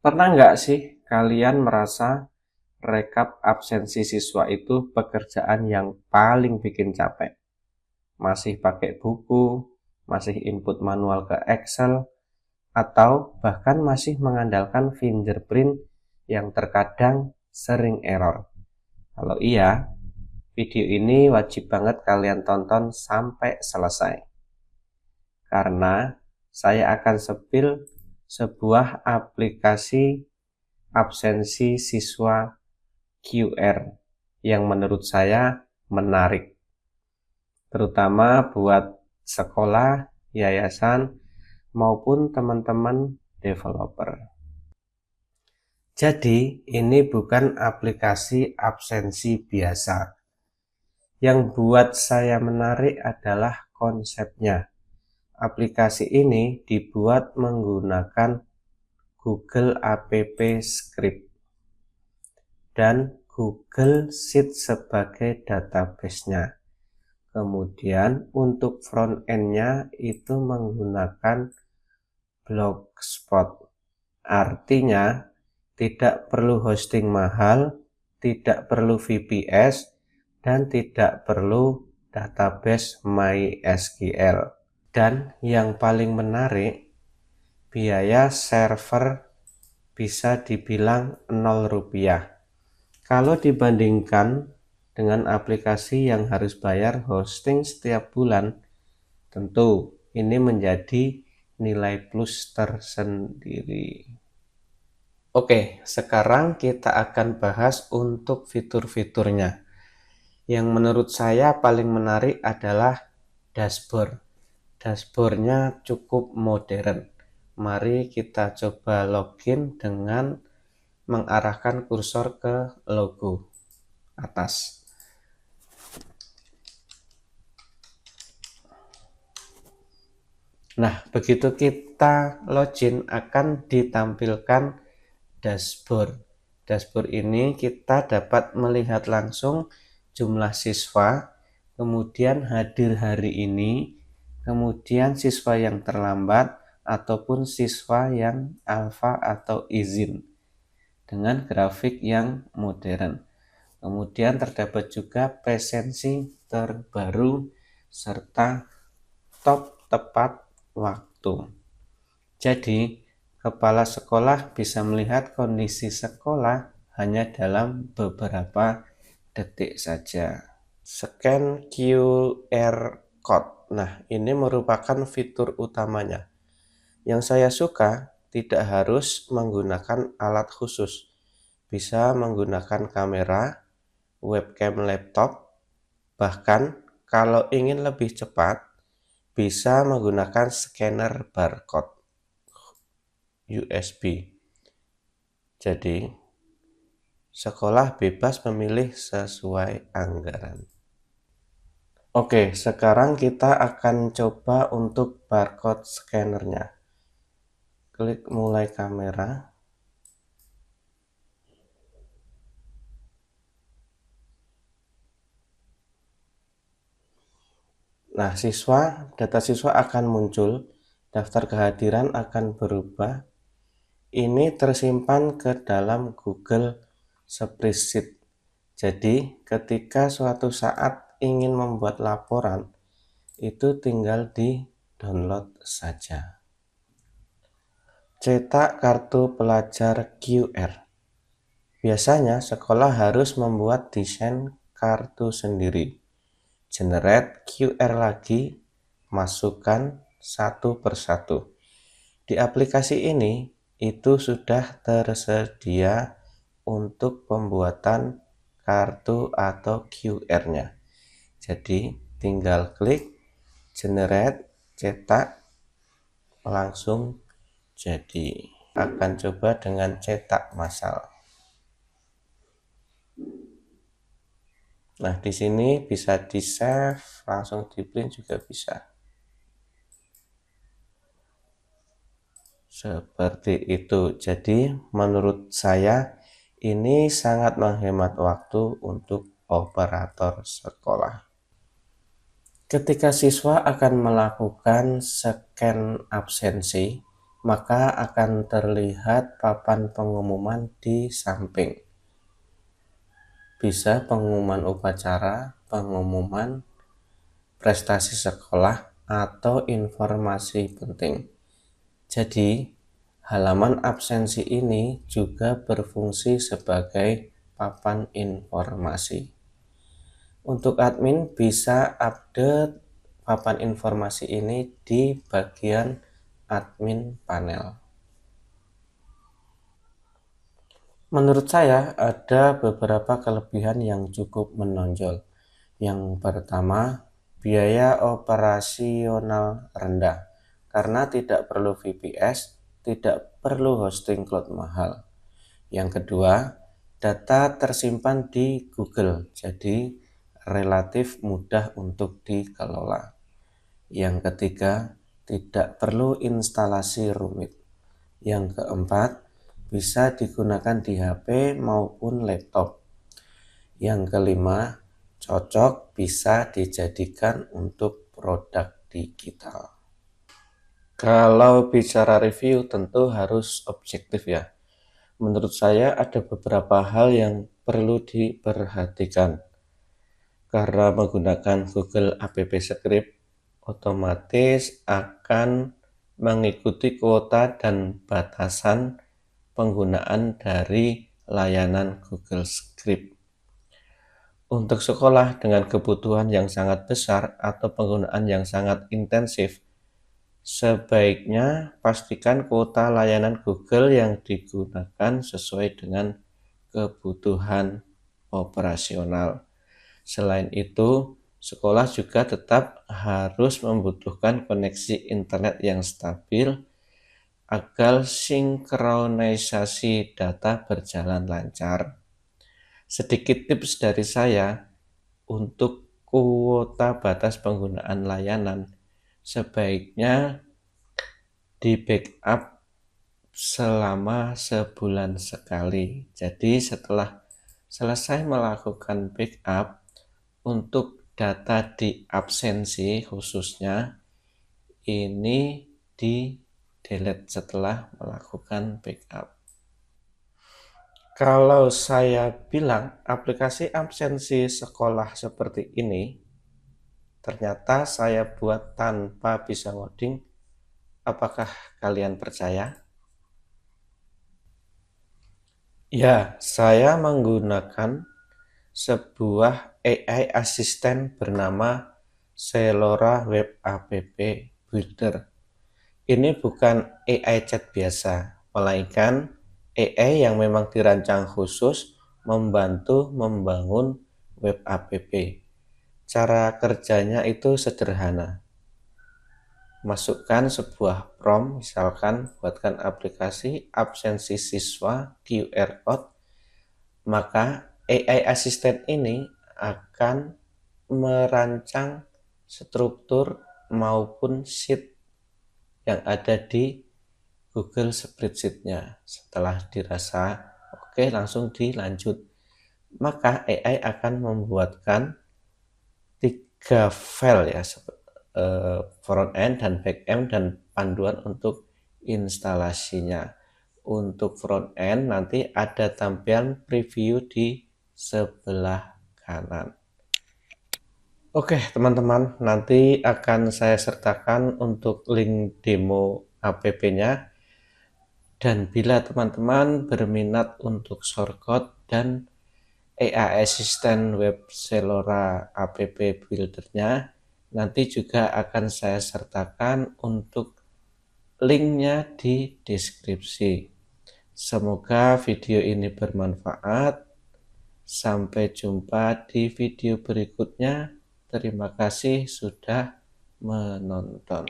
Pernah nggak sih kalian merasa rekap absensi siswa itu pekerjaan yang paling bikin capek? Masih pakai buku, masih input manual ke Excel, atau bahkan masih mengandalkan fingerprint yang terkadang sering error? Kalau iya, video ini wajib banget kalian tonton sampai selesai. Karena saya akan spill sebuah aplikasi absensi siswa QR yang menurut saya menarik, terutama buat sekolah, yayasan, maupun teman-teman developer. Jadi, ini bukan aplikasi absensi biasa. Yang buat saya menarik adalah konsepnya. Aplikasi ini dibuat menggunakan Google App Script dan Google Sheet sebagai database-nya. Kemudian untuk front end-nya itu menggunakan Blogspot. Artinya tidak perlu hosting mahal, tidak perlu VPS, dan tidak perlu database MySQL. Dan yang paling menarik, biaya server bisa dibilang 0 rupiah. Kalau dibandingkan dengan aplikasi yang harus bayar hosting setiap bulan, tentu ini menjadi nilai plus tersendiri. Oke, sekarang kita akan bahas untuk fitur-fiturnya. Yang menurut saya paling menarik adalah dashboard. Dashboardnya cukup modern. Mari kita coba login dengan mengarahkan kursor ke logo atas. Nah, begitu kita login akan ditampilkan dashboard. Dashboard ini kita dapat melihat langsung jumlah siswa, kemudian hadir hari ini, kemudian siswa yang terlambat, ataupun siswa yang alfa atau izin dengan grafik yang modern. Kemudian terdapat juga presensi terbaru serta top tepat waktu. Jadi, kepala sekolah bisa melihat kondisi sekolah hanya dalam beberapa detik saja. Scan QR Code. Nah, ini merupakan fitur utamanya. Yang saya suka, tidak harus menggunakan alat khusus. Bisa menggunakan kamera, webcam laptop, bahkan kalau ingin lebih cepat, bisa menggunakan scanner barcode USB. Jadi, sekolah bebas memilih sesuai anggaran. Oke, sekarang kita akan coba untuk barcode scannernya. Klik mulai kamera. Nah, data siswa akan muncul, daftar kehadiran akan berubah. Ini tersimpan ke dalam Google Spreadsheet. Jadi, ketika suatu saat ingin membuat laporan, itu tinggal di-download saja. Cetak kartu pelajar QR. Biasanya sekolah harus membuat desain kartu sendiri. Generate QR lagi, masukkan satu persatu. Di aplikasi ini, itu sudah tersedia untuk pembuatan kartu atau QR-nya. Jadi, tinggal klik, generate, cetak, langsung jadi. Akan coba dengan cetak massal. Nah, di sini bisa di-save, langsung di-print juga bisa. Seperti itu. Jadi, menurut saya ini sangat menghemat waktu untuk operator sekolah. Ketika siswa akan melakukan scan absensi, maka akan terlihat papan pengumuman di samping. Bisa pengumuman upacara, pengumuman prestasi sekolah, atau informasi penting. Jadi, halaman absensi ini juga berfungsi sebagai papan informasi. Untuk admin bisa update papan informasi ini di bagian admin panel. Menurut saya ada beberapa kelebihan yang cukup menonjol. Yang pertama, biaya operasional rendah karena tidak perlu VPS, tidak perlu hosting cloud mahal. Yang kedua, data tersimpan di Google, jadi relatif mudah untuk dikelola. Yang ketiga, tidak perlu instalasi rumit. Yang keempat, bisa digunakan di HP maupun laptop. Yang kelima, cocok bisa dijadikan untuk produk digital. Kalau bicara review tentu harus objektif ya. Menurut saya ada beberapa hal yang perlu diperhatikan. Karena menggunakan Google App Script, otomatis akan mengikuti kuota dan batasan penggunaan dari layanan Google Script. Untuk sekolah dengan kebutuhan yang sangat besar atau penggunaan yang sangat intensif, sebaiknya pastikan kuota layanan Google yang digunakan sesuai dengan kebutuhan operasional. Selain itu, sekolah juga tetap harus membutuhkan koneksi internet yang stabil agar sinkronisasi data berjalan lancar. Sedikit tips dari saya untuk kuota batas penggunaan layanan, sebaiknya di backup selama sebulan sekali. Jadi setelah selesai melakukan backup, untuk data di absensi khususnya, ini di delete setelah melakukan backup. Kalau saya bilang aplikasi absensi sekolah seperti ini, ternyata saya buat tanpa bisa ngoding, apakah kalian percaya? Ya, saya menggunakan sebuah AI asisten bernama Selora Web App Builder. Ini bukan AI chat biasa, melainkan AI yang memang dirancang khusus membantu membangun web app. Cara kerjanya itu sederhana. Masukkan sebuah prompt, misalkan buatkan aplikasi absensi siswa QR code, maka AI asisten ini akan merancang struktur maupun sheet yang ada di Google Spreadsheet-nya. Setelah dirasa oke, langsung dilanjut. Maka AI akan membuatkan 3 file ya, front end dan back end dan panduan untuk instalasinya. Untuk front end nanti ada tampilan preview di sebelah kanan. Oke teman-teman, nanti akan saya sertakan untuk link demo app-nya. Dan bila teman-teman berminat untuk shortcode dan AI Assistant Web Selora App Builder-nya, nanti juga akan saya sertakan untuk linknya di deskripsi. Semoga video ini bermanfaat. Sampai jumpa di video berikutnya. Terima kasih sudah menonton.